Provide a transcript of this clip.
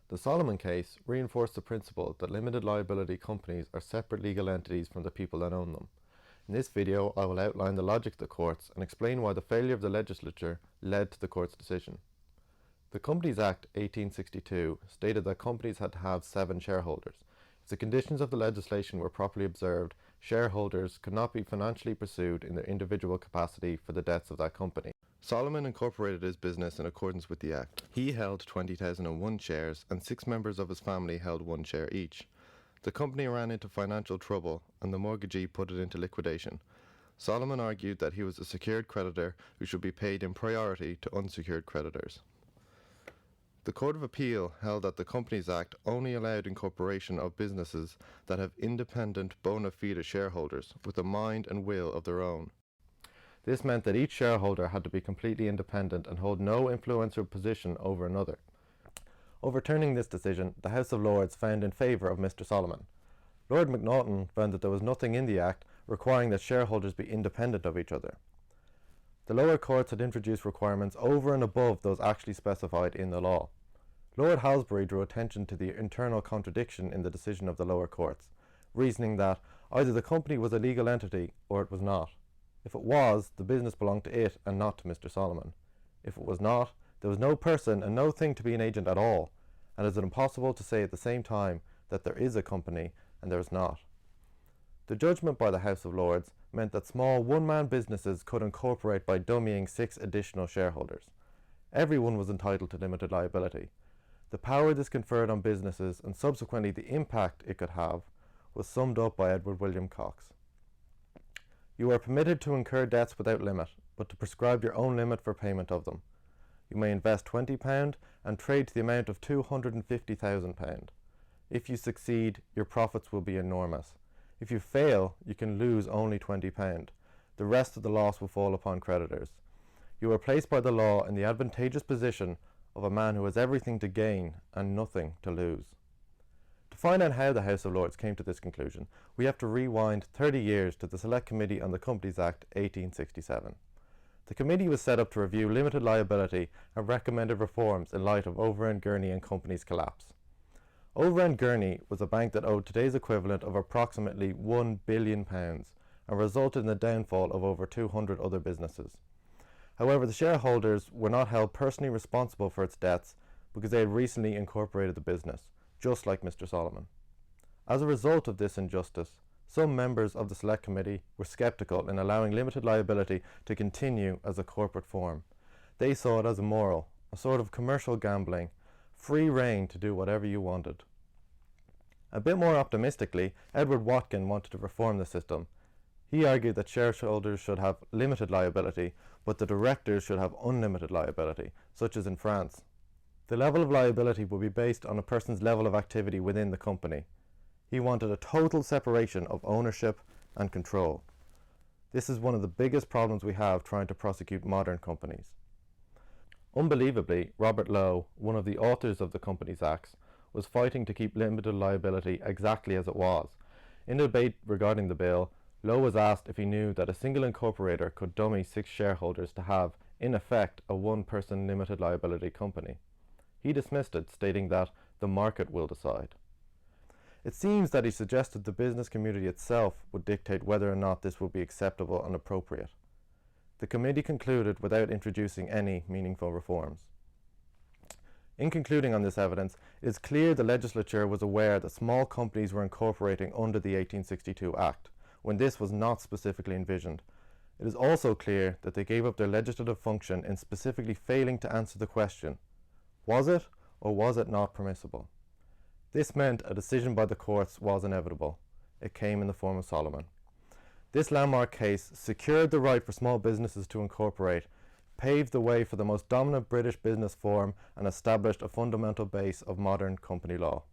The Salomon case reinforced the principle that limited liability companies are separate legal entities from the people that own them. In this video, I will outline the logic of the courts and explain why the failure of the legislature led to the court's decision. The Companies Act 1862 stated that companies had to have 7 shareholders. If the conditions of the legislation were properly observed, shareholders could not be financially pursued in their individual capacity for the debts of that company. Salomon incorporated his business in accordance with the Act. He held 20,001 shares and 6 members of his family held 1 share each. The company ran into financial trouble and the mortgagee put it into liquidation. Salomon argued that he was a secured creditor who should be paid in priority to unsecured creditors. The Court of Appeal held that the Companies Act only allowed incorporation of businesses that have independent bona fide shareholders with a mind and will of their own. This meant that each shareholder had to be completely independent and hold no influential position over another. Overturning this decision, the House of Lords found in favour of Mr. Salomon. Lord Macnaghten found that there was nothing in the Act requiring that shareholders be independent of each other. The lower courts had introduced requirements over and above those actually specified in the law. Lord Halsbury drew attention to the internal contradiction in the decision of the lower courts, reasoning that either the company was a legal entity or it was not. If it was, the business belonged to it and not to Mr. Salomon. If it was not, there was no person and no thing to be an agent at all, and it is impossible to say at the same time that there is a company and there is not. The judgment by the House of Lords meant that small one-man businesses could incorporate by dummying 6 additional shareholders. Everyone was entitled to limited liability. The power this conferred on businesses and subsequently the impact it could have was summed up by Edward William Cox. You are permitted to incur debts without limit, but to prescribe your own limit for payment of them. You may invest £20 and trade to the amount of £250,000. If you succeed, your profits will be enormous. If you fail, you can lose only £20. The rest of the loss will fall upon creditors. You are placed by the law in the advantageous position of a man who has everything to gain and nothing to lose. To find out how the House of Lords came to this conclusion, we have to rewind 30 years to the Select Committee on the Companies Act 1867. The committee was set up to review limited liability and recommended reforms in light of Overend Gurney and Company's collapse. Overend Gurney was a bank that owed today's equivalent of approximately £1 billion and resulted in the downfall of over 200 other businesses. However, the shareholders were not held personally responsible for its debts because they had recently incorporated the business, just like Mr. Salomon. As a result of this injustice, some members of the Select Committee were sceptical in allowing limited liability to continue as a corporate form. They saw it as immoral, a sort of commercial gambling, free rein to do whatever you wanted. A bit more optimistically, Edward Watkin wanted to reform the system. He argued that shareholders should have limited liability, but the directors should have unlimited liability, such as in France. The level of liability would be based on a person's level of activity within the company. He wanted a total separation of ownership and control. This is one of the biggest problems we have trying to prosecute modern companies. Unbelievably, Robert Lowe, one of the authors of the Companies Acts, was fighting to keep limited liability exactly as it was. In a debate regarding the bill, Lowe was asked if he knew that a single incorporator could dummy 6 shareholders to have, in effect, a one-person limited liability company. He dismissed it, stating that the market will decide. It seems that he suggested the business community itself would dictate whether or not this would be acceptable and appropriate. The committee concluded without introducing any meaningful reforms. In concluding on this evidence, it is clear the legislature was aware that small companies were incorporating under the 1862 Act, when this was not specifically envisioned. It is also clear that they gave up their legislative function in specifically failing to answer the question, was it or was it not permissible? This meant a decision by the courts was inevitable. It came in the form of Salomon. This landmark case secured the right for small businesses to incorporate, paved the way for the most dominant British business form, and established a fundamental base of modern company law.